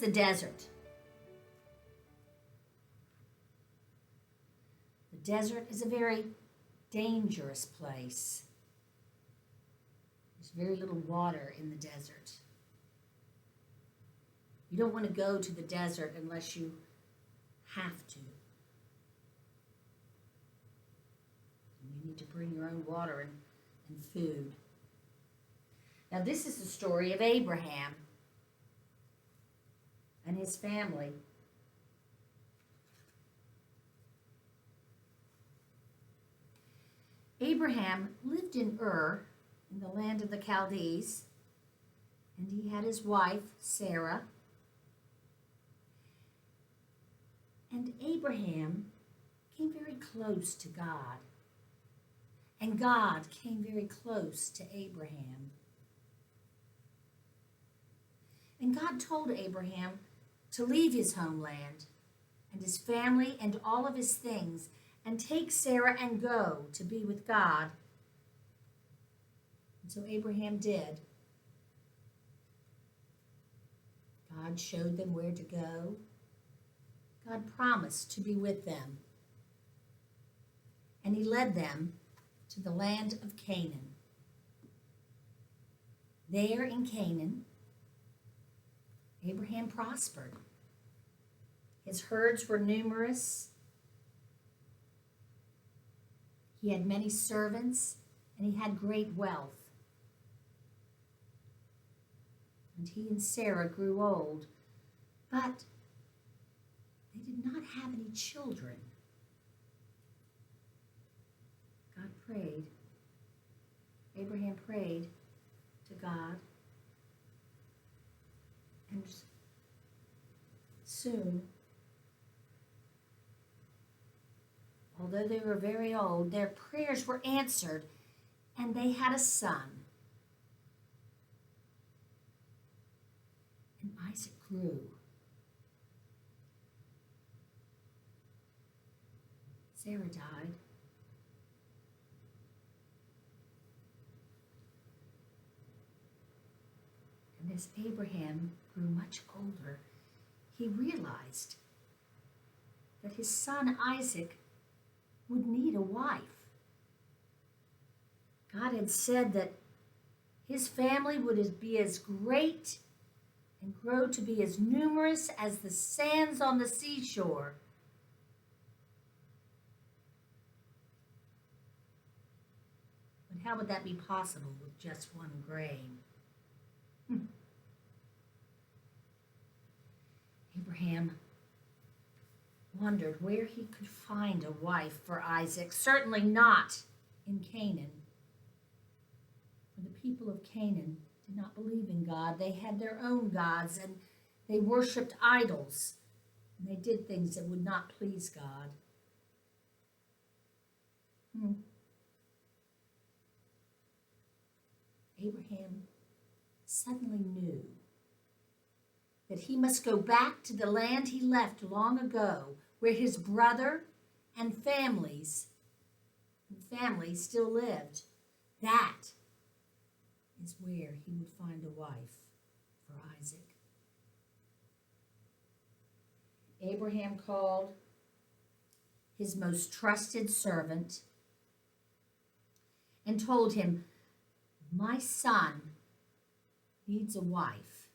the desert. The desert is a very dangerous place. There's very little water in the desert. You don't want to go to the desert unless you have to. You need to bring your own water and food. Now, this is the story of Abraham and his family. Abraham lived in Ur, in the land of the Chaldees, and he had his wife, Sarah. And Abraham came very close to God, and God came very close to Abraham. And God told Abraham to leave his homeland and his family and all of his things and take Sarah and go to be with God. And so Abraham did. God showed them where to go. God promised to be with them. And he led them to the land of Canaan. There in Canaan, Abraham prospered. His herds were numerous. He had many servants, and he had great wealth. And he and Sarah grew old, but they did not have any children. God prayed. Abraham prayed to God. And soon, although they were very old, their prayers were answered, and they had a son. And Isaac grew. Sarah died. And as Abraham grew much older, he realized that his son Isaac would need a wife. God had said that his family would be as great and grow to be as numerous as the sands on the seashore. But how would that be possible with just one grain? Abraham wondered where he could find a wife for Isaac. Certainly not in Canaan. For the people of Canaan did not believe in God. They had their own gods, and they worshipped idols. And they did things that would not please God. Abraham suddenly knew that he must go back to the land he left long ago, where his brother and family still lived. That is where he would find a wife for Isaac. Abraham called his most trusted servant and told him, "My son needs a wife,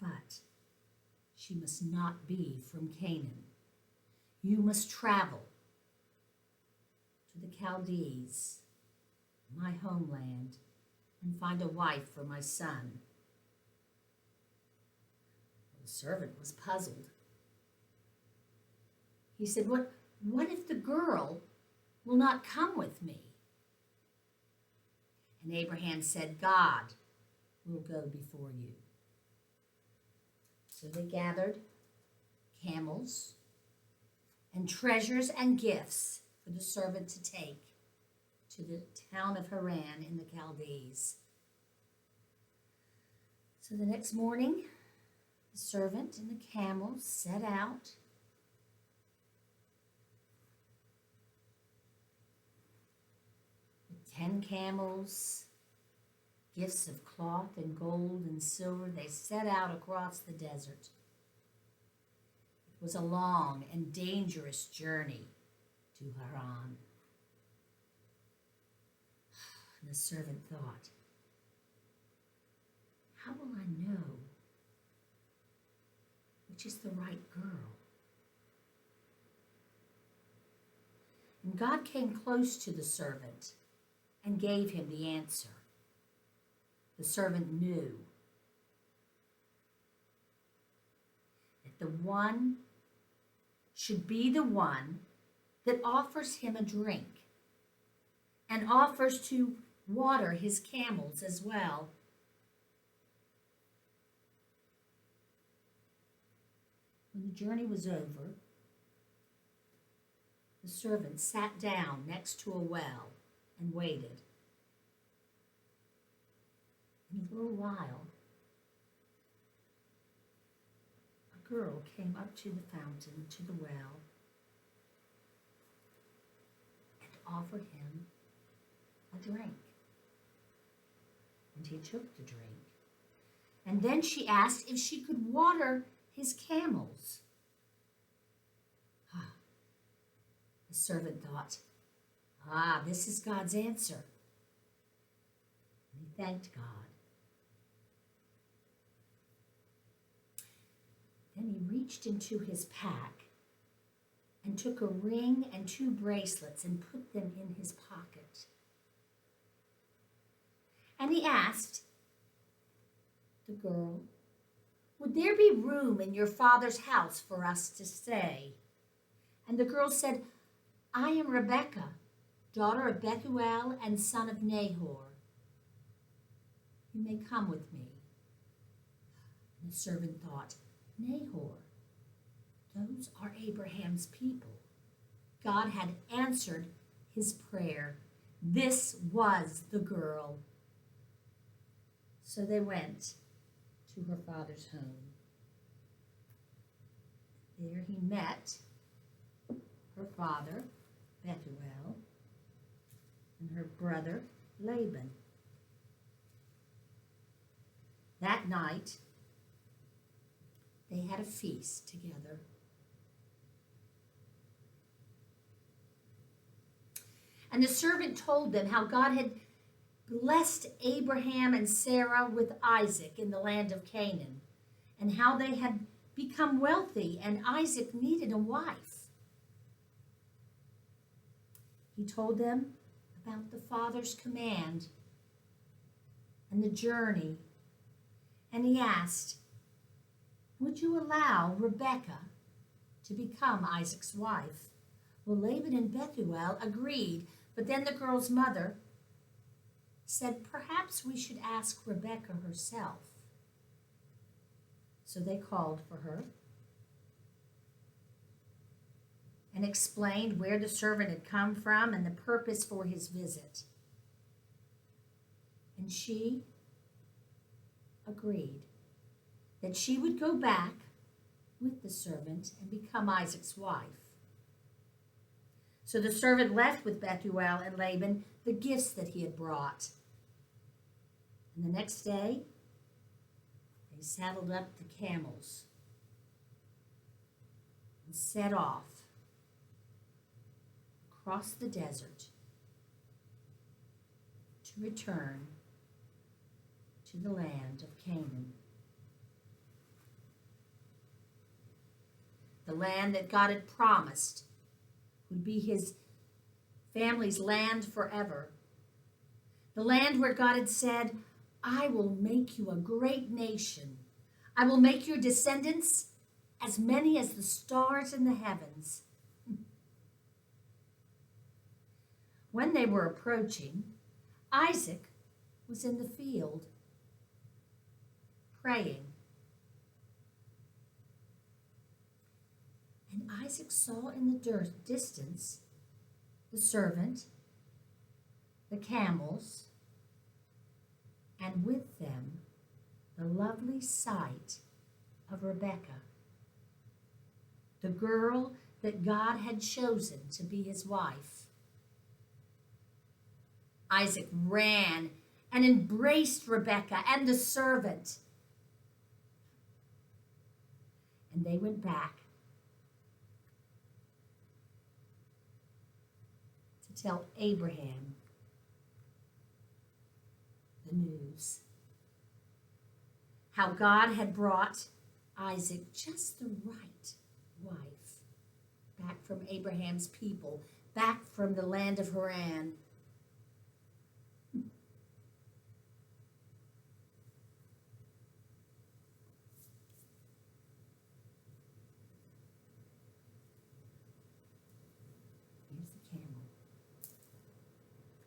but she must not be from Canaan. You must travel to the Chaldees, my homeland, and find a wife for my son." The servant was puzzled. He said, What if the girl will not come with me?" And Abraham said, "God will go before you." So they gathered camels and treasures and gifts for the servant to take to the town of Haran in the Chaldees. So the next morning, the servant and the camels set out. With 10 camels gifts of cloth and gold and silver, they set out across the desert. It was a long and dangerous journey to Haran. And the servant thought, how will I know which is the right girl? And God came close to the servant and gave him the answer. The servant knew that the one should be the one that offers him a drink and offers to water his camels as well. When the journey was over, the servant sat down next to a well and waited. In a little while, a girl came up to the fountain, to the well, and offered him a drink. And he took the drink. And then she asked if she could water his camels. The servant thought, this is God's answer. And he thanked God. Then he reached into his pack and took a ring and 2 bracelets and put them in his pocket. And he asked the girl, would there be room in your father's house for us to stay? And the girl said, I am Rebekah, daughter of Bethuel and son of Nahor. You may come with me. And the servant thought, Nahor, those are Abraham's people. God had answered his prayer. This was the girl. So they went to her father's home. There he met her father, Bethuel, and her brother, Laban. That night, they had a feast together. And the servant told them how God had blessed Abraham and Sarah with Isaac in the land of Canaan, and how they had become wealthy and Isaac needed a wife. He told them about the Father's command and the journey, and he asked, would you allow Rebekah to become Isaac's wife? Well, Laban and Bethuel agreed, but then the girl's mother said, perhaps we should ask Rebekah herself. So they called for her and explained where the servant had come from and the purpose for his visit. And she agreed that she would go back with the servant and become Isaac's wife. So the servant left with Bethuel and Laban the gifts that he had brought. And the next day, they saddled up the camels and set off across the desert to return to the land of Canaan. The land that God had promised would be his family's land forever. The land where God had said, I will make you a great nation. I will make your descendants as many as the stars in the heavens. When they were approaching, Isaac was in the field praying. And Isaac saw in the distance the servant, the camels, and with them the lovely sight of Rebekah, the girl that God had chosen to be his wife. Isaac ran and embraced Rebekah and the servant. And they went back to tell Abraham the news. How God had brought Isaac just the right wife back from Abraham's people, back from the land of Haran. Here's the camel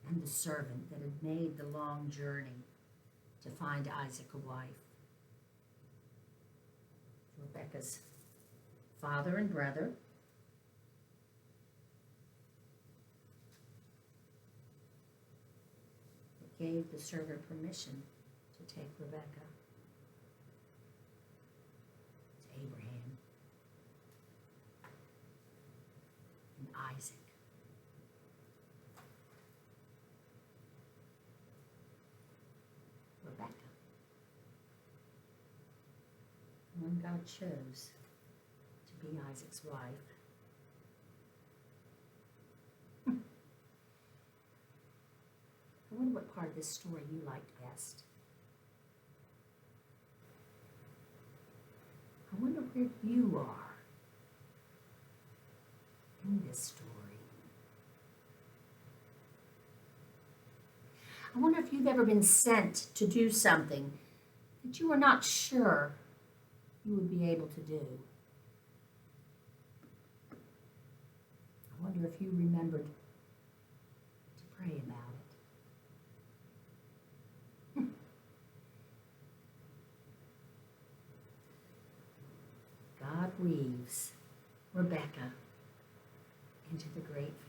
and the servant that had made the long journey to find Isaac a wife. Rebekah's father and brother, gave the servant permission to take Rebekah to Abraham and Isaac. Rebekah, the one God chose to be Isaac's wife. I wonder what part of this story you liked best. I wonder where you are in this story. I wonder if you've ever been sent to do something that you were not sure you would be able to do. I wonder if you remembered to pray about it. God weaves Rebekah into the great family.